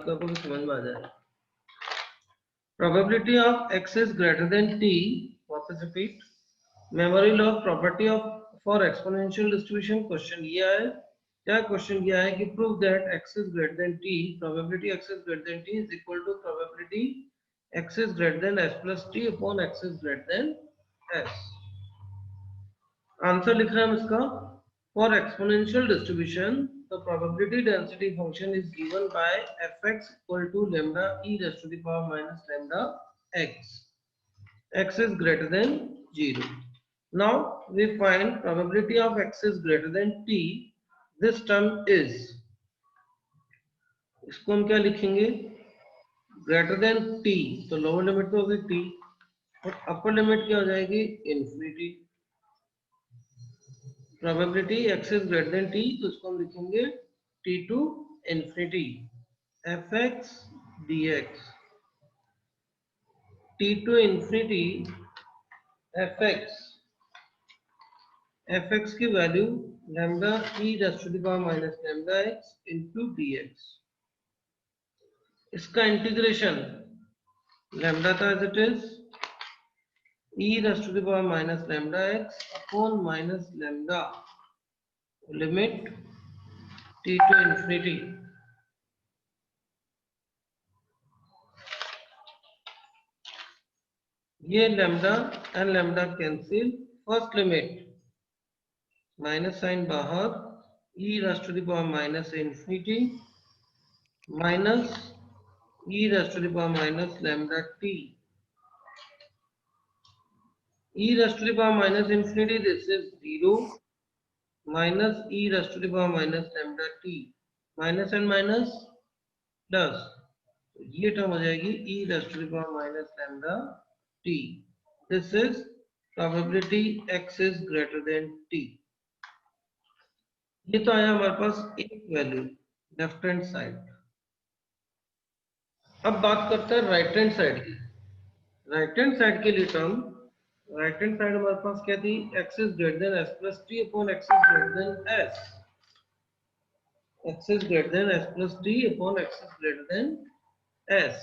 बालिका को भी समझ में आ जाए। Probability of x is greater than t, वापस repeat, memory law property of for exponential distribution. Question ये है, क्या क्वेश्चन ये है कि prove that x is greater than t, probability x is greater than t is equal to probability x is greater than s plus t upon x is greater than s। Answer लिख रहे हैं हम इसका, for exponential distribution the probability density function is given by fx equal to lambda e raised to the power minus lambda x. X is greater than 0. Now we find probability of x is greater than t. This term is, इसको हम क्या लिखेंगे, greater than t, तो lower limit तो होगी t और upper limit क्या हो जाएगी, infinity. Probability x is greater than t, तो इसको हम लिखेंगे t to infinity fx dx, t to infinity fx की value lambda e raise to the power minus lambda x into dx। इसका इंटीग्रेशन लैम्डा था as it is e raise to the power minus lambda x upon minus lambda limit t to infinity. ये lambda and lambda cancel, first limit minus sign बाहर, e raise to the power minus infinity minus e raise to the power minus lambda t, e raise to the power minus infinity, this is 0 minus e raise to the power minus lambda t, minus and minus plus, ये term हो जाएगी e raise to the power minus lambda t। This is probability x is greater than t। ये तो आया हमारे पास एक value left hand side. अब बात करते हैं राइट हैंड साइड की। राइट हैंड साइड के लिए टर्म, राइट हैंड साइड हमारे पास क्या थी, x is greater than s plus t upon x is greater than s, x is greater than s plus t upon x is greater than s।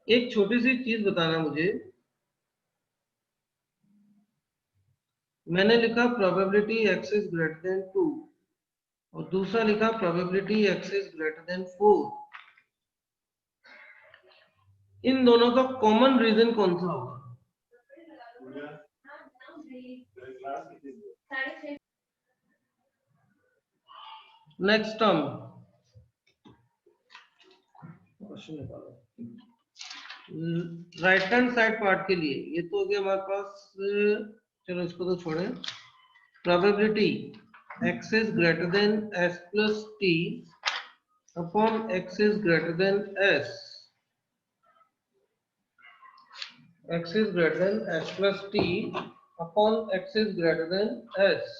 एक छोटी सी चीज बताना मुझे, मैंने लिखा probability x is greater then 2 और दूसरा लिखा probability x is greater then 4। इन दोनों का कॉमन रीजन कौन सा होगा? Next term right hand side part के लिए ये तो हो गया हमारे पास, चलो इसको तो छोड़ें। Probability x is greater than s plus t upon x is greater than s, x is greater than s plus t upon x is greater than s।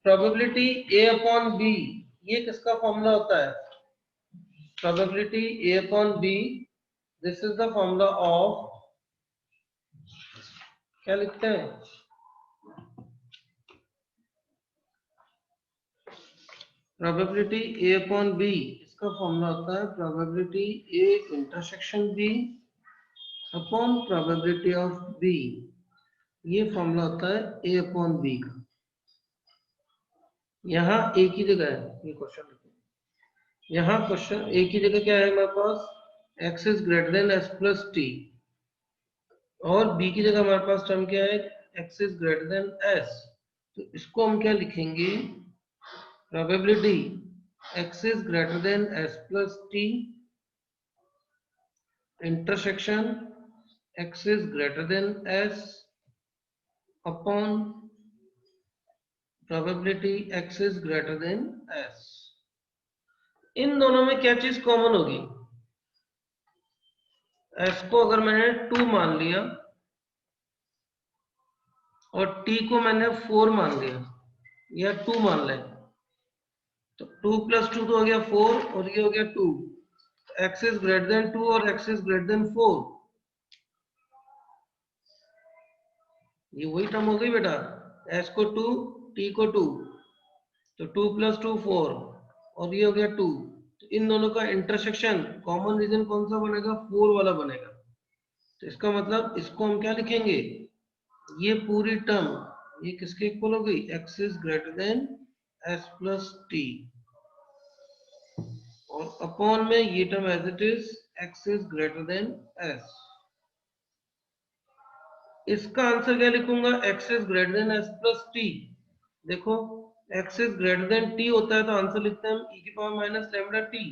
Probability a upon b, ये किसका formula होता है? Probability a upon b, this is the formula of, क्या लिखते हैं, probability a upon b, इसका formula होता है probability a intersection b upon probability of b। ये फॉर्मूला होता है a अपॉन b का। यहाँ एक ही जगह है, ये क्वेश्चन यहाँ क्वेश्चन एक ही जगह क्या है हमारे पास, x is greater than s plus t और b की जगह हमारे पास टर्म क्या है, x is greater than s। तो इसको हम क्या लिखेंगे, probability x is greater than s plus t intersection x is greater than s upon probability x is greater than s। इन दोनों में क्या चीज कॉमन होगी, s को अगर मैंने 2 मान लिया और t को मैंने 4 मान लिया या 2 मान लें, तो 2 प्लस 2 तो हो गया 4 और ये हो गया 2, x इज ग्रेटर देन 2 और x इज ग्रेटर देन 4, ये वही टर्म हो गई बेटा, s को 2 t को 2, तो 2 + 2 4 और ये हो गया 2। तो इन दोनों का इंटरसेक्शन कॉमन रीजन कौन सा बनेगा? 4 वाला बनेगा। तो इसका मतलब इसको हम क्या लिखेंगे? ये पूरी टर्म ये किसके इक्वल हो गई? x is greater than s plus t, और अपॉन में ये term as it is x is greater than s। इसका आंसर क्या लिखूंगा? x is greater than s plus t. देखो x is greater than t होता है तो आंसर लिखते हैं हम e की पावर माइनस लैम्डा टी।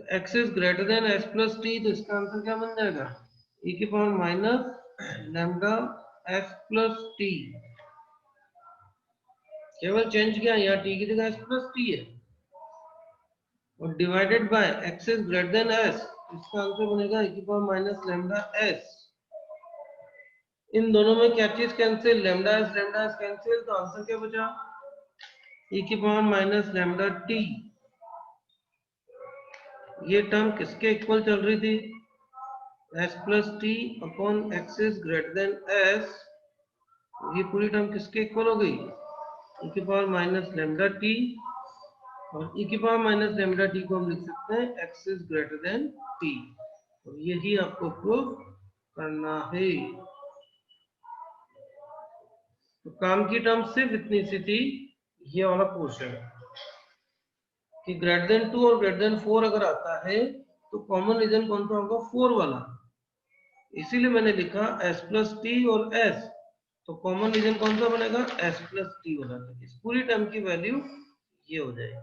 तो x is greater than s plus T, तो इसका आंसर क्या बन जाएगा? e की power minus lambda s plus T. केवल चेंज किया, यहाँ t की जगह s प्लस टी है, और divided by x is greater than s, इसका आंसर बनेगा e की पावर माइनस लैम्डा s। इन दोनों में क्या चीज कैंसिल? लैम्डा s कैंसिल, तो आंसर क्या बचा? e की पावर माइनस लैम्डा टी। ये टर्म किसके इक्वल चल रही थी? s plus T upon x is greater than s। ये पूरी टर्म किसके इक्वल हो गई? e की पावर माइनस लैम्डा टी, और e की पावर माइनस लैम्डा टी को हम लिख सकते हैं x is greater than t, और यही आपको प्रूव करना है। तो काम की टर्म सिर्फ इतनी सी थी, ये वाला पोर्शन कि ग्रेटर देन 2 और ग्रेटर देन 4 अगर आता है तो कॉमन रीजन कौन सा होगा? 4 वाला। इसीलिए मैंने लिखा s प्लस टी और s, तो कॉमन रीजन कौन सा बनेगा? s प्लस टी वाला। तो इस पूरी टर्म की वैल्यू ये हो जाएगी।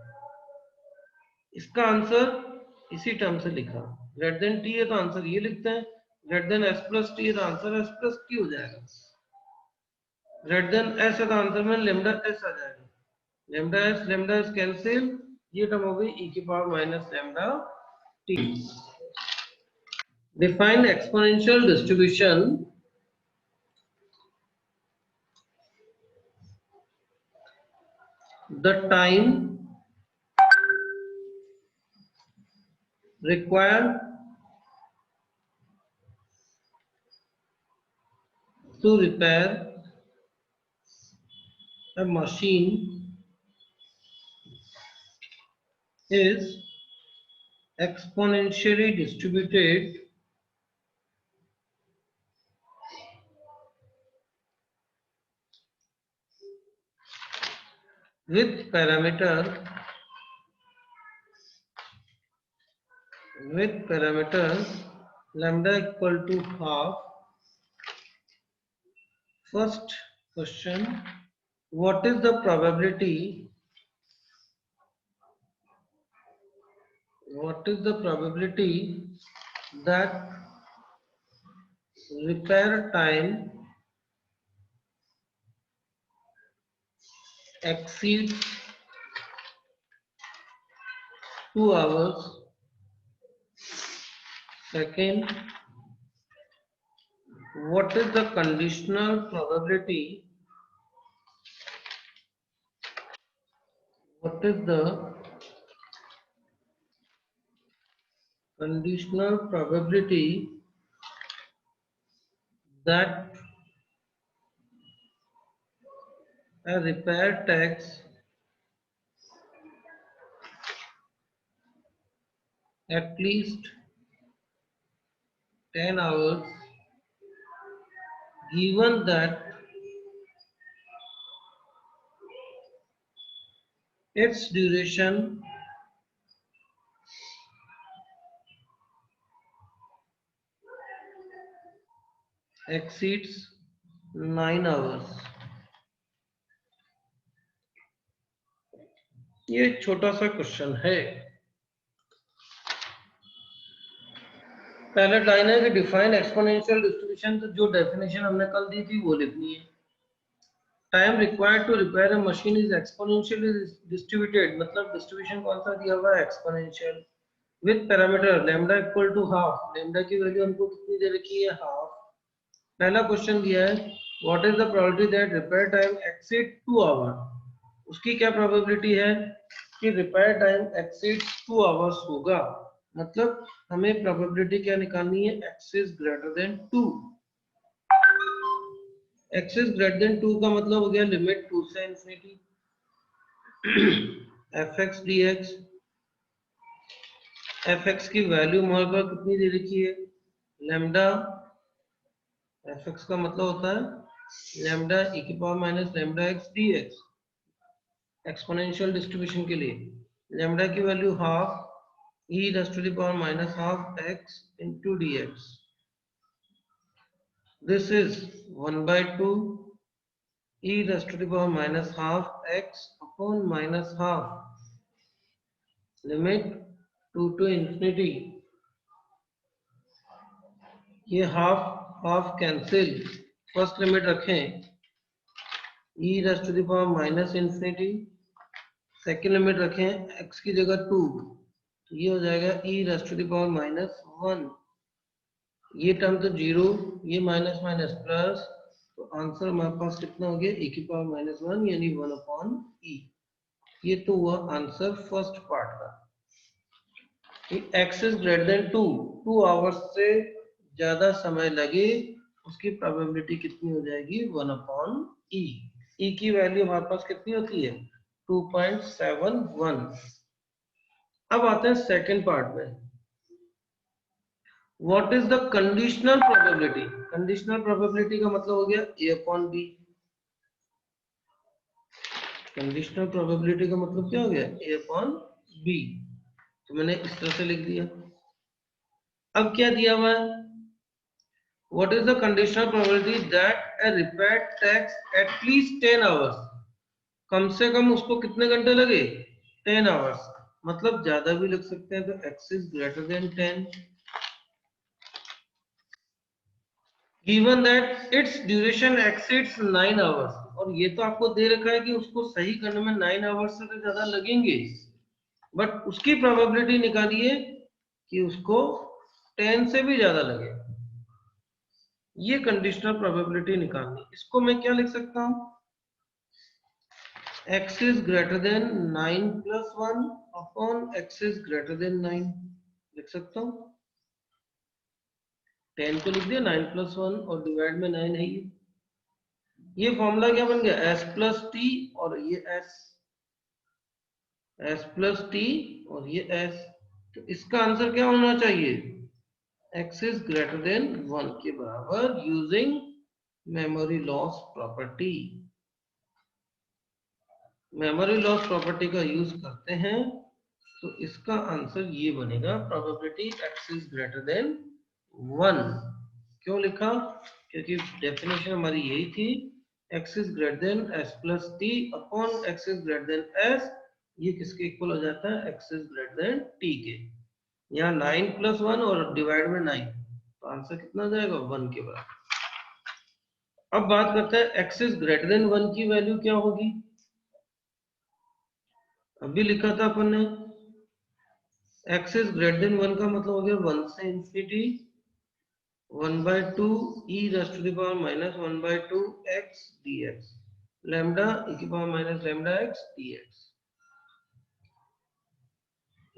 इसका आंसर इसी टर्म से लिखा, ग्रेटर देन टी है तो आंसर ये लिखते हैं, greater than s plus T है तो आंसर s प्लस टी हो जाएगा, ग्रेटर देन s है तो आंसर में लैम्डा s आ जाएगा, लैम्डा एस कैंसिल, ये टर्म हो गई e की power minus lambda T. Define exponential distribution the time required to repair a machine is exponentially distributed with parameters lambda equal to half. First question, what is the probability that repair time exceeds 2 hours? Second, what is the conditional probability that a repair takes at least 10 hours given that its duration exceeds 9 hours? ये छोटा सा question है। पहले line है कि define exponential distribution, तो जो definition हमने कल दी थी वो लिखनी है। Time required to repair a machine is exponentially distributed, मतलब डिस्ट्रीब्यूशन कौन सा दिया हुआ है? Exponential. With parameter lambda equal to half, lambda की वैल्यू हमको कितनी दे रखी है? हाफ। पहला क्वेश्चन दिया है what is the probability that repair time exceed 2 hour, उसकी क्या प्रोबेबिलिटी है कि रिपेयर टाइम एक्सीड्स 2 आवर्स होगा। मतलब हमें प्रोबेबिलिटी क्या निकालनी है? x is greater then 2। x is greater then 2 का मतलब हो गया लिमिट 2 से इंफिनिटी fx dx। fx की वैल्यू हमारे पास कितनी दे रखी है, लैम्डा। fx का मतलब होता है लैम्डा e की power minus lambda x dx, exponential distribution के लिए लैम्डा की value half e raise to the power minus half x into dx। This is 1 by 2 e raised to the power minus half x upon minus half limit 2 to infinity। ये half half cancel, first limit रखें e raised to the power minus infinity, second limit रखें x की जगह 2, तो ये हो जाएगा e raised to the power minus 1। ये टर्म तो जीरो, ये माइनस माइनस प्लस, तो आंसर हमारे पास कितना हो गया e की पावर माइनस 1 यानी 1 अपॉन e। ये तो हुआ आंसर फर्स्ट पार्ट का। x is greater then 2 hours से ज्यादा समय लगे उसकी प्रोबेबिलिटी कितनी हो जाएगी 1 अपॉन e। e की वैल्यू हमारे पास कितनी होती है 2.71। अब आते हैं सेकंड पार्ट में, what is the conditional probability. Conditional probability का मतलब हो गया a upon b। Conditional probability का मतलब क्या हो गया a अपॉन b, तो मैंने इस तरह से लिख दिया। अब क्या दिया हुआ है, what is the conditional probability that a repair takes at least 10 hours. कम से कम उसको कितने घंटे लगे 10 आवर्स, मतलब ज्यादा भी लग सकते हैं, तो x is greater then 10 given that it's duration exceeds 9 hours. और ये तो आपको दे रखा है कि उसको सही करने में 9 आवर्स से तो ज्यादा लगेंगे, बट उसकी प्रोबेबिलिटी निकालिए कि उसको 10 से भी ज्यादा लगे। ये कंडीशनल प्रोबेबिलिटी निकालनी, इसको मैं क्या लिख सकता हूं, x is greater then 9 plus 1 upon x is greater then 9 लिख सकता हूं। 10 को लिख दिया 9 प्लस 1 और डिवाइड में 9 है ये फॉर्मूला क्या बन गया s प्लस टी और ये s प्लस टी और ये s। तो इसका आंसर क्या होना चाहिए x इज ग्रेटर देन 1 के बराबर using memory loss property. Memory loss property का यूज करते हैं तो इसका आंसर ये बनेगा probability x is greater then 1। क्यों लिखा, क्योंकि डेफिनेशन हमारी यही थी x is greater than s plus T upon x is greater than s। ये किसके इक्वल हो जाता है x is greater than t के। यहाँ 9 प्लस 1 और डिवाइड में 9, तो आंसर कितना हो जाएगा 1 के बराबर। अब बात करते हैं x इज ग्रेटर देन 1 की वैल्यू क्या होगी। अभी लिखा था अपन ने x इज ग्रेटर देन 1 का मतलब हो गया 1 से infinity 1 by 2 e raised to the power minus 1 by 2 x dx lambda e की power minus lambda x dx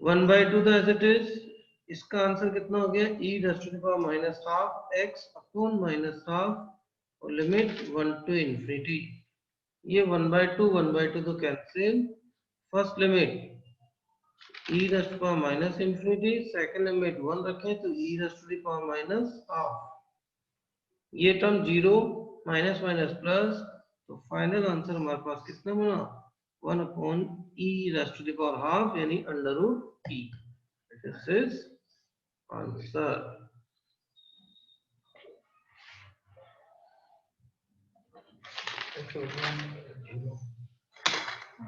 1 by 2 तो एज इट इज। इसका आंसर कितना हो गया e raised to the power minus half x upon minus half और limit 1 to infinity। ये 1 by 2 तो cancel, first limit e raised to the power minus infinity, second limit 1 रखें तो e raised to the power minus half। ये term zero minus minus plus, तो final answer हमारे पास कितना बना 1 upon e raise to the power half यानी under root e। This is answer.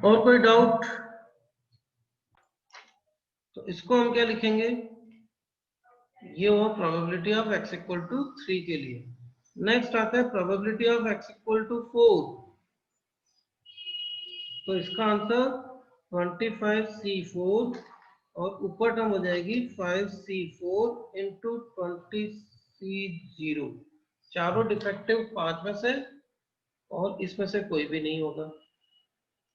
और कोई डाउट, तो इसको हम क्या लिखेंगे, ये हुआ probability of x equal to 3 के लिए। नेक्स्ट आता है probability of x equal to 4, तो इसका आंसर 25c4 और ऊपर टर्म हो जाएगी 5c4 इंटू 20c0। चारों डिफेक्टिव 5 में से और इसमें से कोई भी नहीं होगा,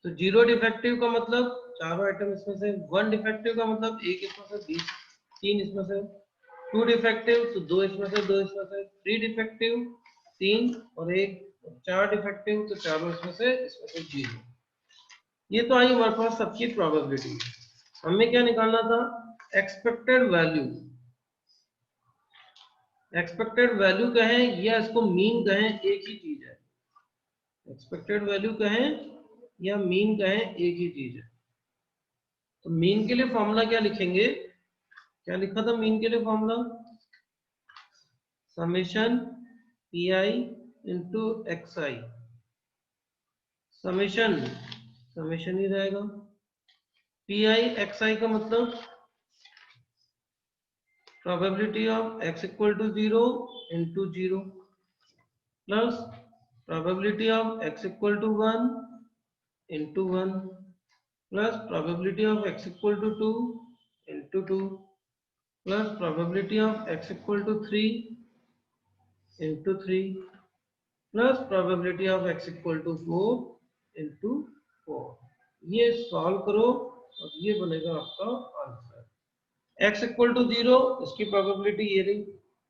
तो जीरो डिफेक्टिव का मतलब चारों आइटम इसमें से, 1 डिफेक्टिव का मतलब एक इसमें से 20, 3 इसमें से, 2 डिफेक्टिव तो 2 इसमें से, 2 इसमें से, 3 डिफेक्टिव 3 और 1, 4 डिफेक्टिव तो चारों इसमें से 0। ये तो आई हमारे पास सबकी प्रोबेबिलिटी। हमें क्या निकालना था? Expected value. एक्सपेक्टेड वैल्यू कहें या इसको मीन कहें, एक ही चीज है। एक्सपेक्टेड वैल्यू कहें या मीन कहें, एक ही चीज है। तो मीन के लिए फॉर्मूला क्या लिखेंगे? क्या लिखा था मीन के लिए formula? Summation P I into X I. Summation summation ही रहेगा। पी आई एक्स आई का मतलब probability of X equal to 0 into 0 plus probability of X equal to 1 into 1 plus probability of X equal to 2 into 2 plus probability of X equal to 3 into 3 plus probability of X equal to 4 into 4। ये solve करो और ये बनेगा आपका answer. X equal to 0, इसकी probability ये रही,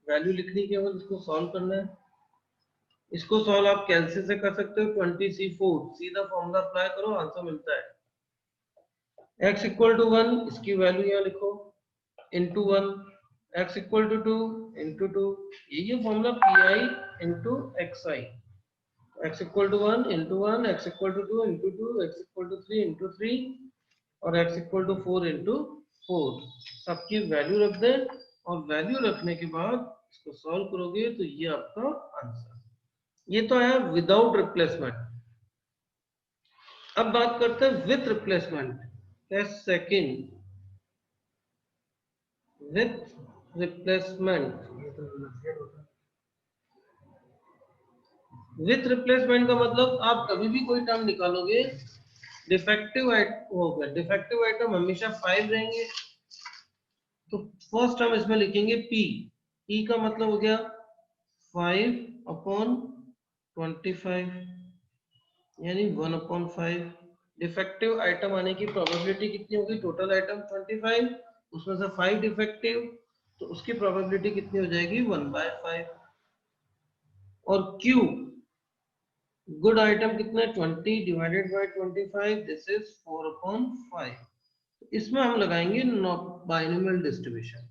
value लिखनी केवल, इसको सॉल्व करना है। इसको सॉल्व आप कैलसी से कर सकते हो, 20c4 सीधा फॉर्मूला अप्लाई करो, आंसर मिलता है। x इक्वल टू 1, इसकी वैल्यू यहाँ लिखो, into 1, x equal to 2 into 2, ये formula P I into X I. x equal to 1 into 1, x equal to 2 into 2, x equal to 3 into 3 और x equal to 4 into 4। सबकी value रख दें और value रखने के बाद इसको सॉल्व करोगे तो ये आपका आंसर। ये तो आया विदाउट रिप्लेसमेंट। अब बात करते हैं with replacement. Second, with replacement. With replacement का मतलब आप कभी भी कोई टर्म निकालोगे, डिफेक्टिव होगा, डिफेक्टिव आइटम हमेशा 5 रहेंगे। तो फर्स्ट टर्म इसमें लिखेंगे p। p का मतलब हो गया 5/25 यानी 1/5। डिफेक्टिव आइटम आने की प्रोबेबिलिटी कितनी होगी? टोटल आइटम 25, उसमें से 5 डिफेक्टिव, तो उसकी प्रोबेबिलिटी कितनी हो जाएगी? 1/5। और q, गुड आइटम कितने? 20 डिवाइडेड बाय 25, दिस इज 4/5। इसमें हम लगाएंगे बाइनोमियल डिस्ट्रीब्यूशन।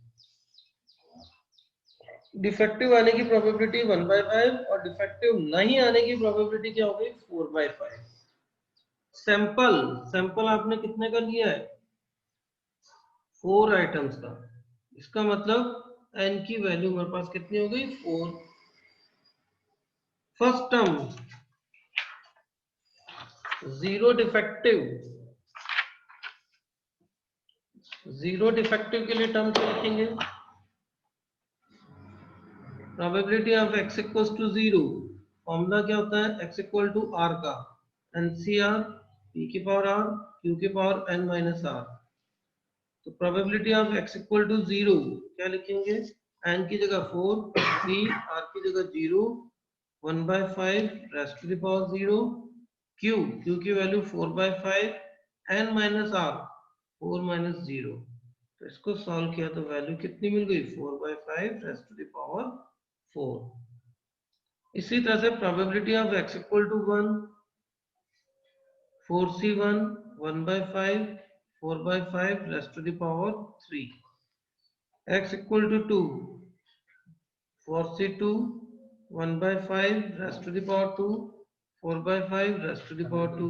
डिफेक्टिव आने की प्रोबेबिलिटी 1/5 और डिफेक्टिव नहीं आने की प्रोबेबिलिटी क्या होगी? 4/5। सैंपल सैंपल आपने कितने का लिया है? 4 आइटम्स का। इसका मतलब n की वैल्यू हमारे पास कितनी हो गई? 4। फर्स्ट टर्म 0 डिफेक्टिव, 0 डिफेक्टिव के लिए टर्म क्या लिखेंगे? Probability of x equals to 0। Formula क्या होता है? x इक्वल टू r का NCR p की पावर r q की पावर n माइनस r। तो probability of x equal to 0 क्या लिखेंगे? n की जगह 4, p r की जगह 0, 1/5 raised to the power 0, q की value 4/5, n minus r 4 minus 0। तो इसको सॉल्व किया तो वैल्यू कितनी मिल गई? 4/5 रेस्ट टू द पावर 4। इसी तरह से probability of x equal to 1, 4c1 1/5 4/5 raised to the power 3। x equal to 2, 4c2 1/5 raised to the power 2 4/5 raised to the power 2।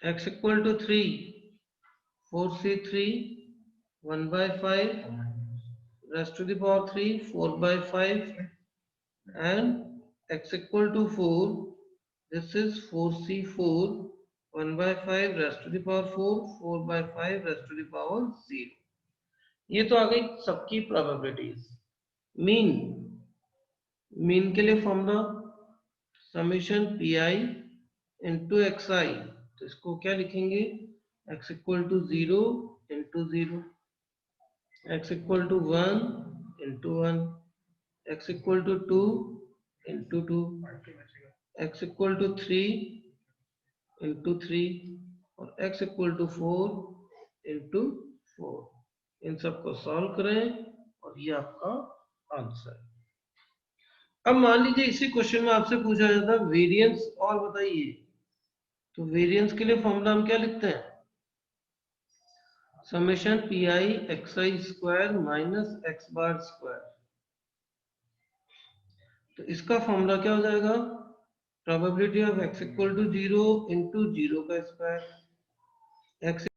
x equal to 3, 4c3 1/5 raised to the power 3 4/5 and x equal to 4, this is 4c4 1/5 raised to the power 4 4/5 raised to the power 0। ये तो आ गई सबकी probabilities. Mean, mean के लिए formula summation P I into X I. तो इसको क्या लिखेंगे? x equal to 0 into 0, x equal to 1 into 1, x equal to 2 into 2, x equal to 3 into 3 और x इक्वल टू 4 इंटू 4। इन सबको सॉल्व करें और ये आपका आंसर। अब मान लीजिए इसी क्वेश्चन में आपसे पूछा जाता है वेरिएंस और बताइए, तो वेरिएंस के लिए फॉर्मूला हम क्या लिखते हैं, summation P I X I square minus X bar square. तो इसका फॉर्मूला क्या हो जाएगा, probability of x equal to 0 into 0 का स्क्वायर, x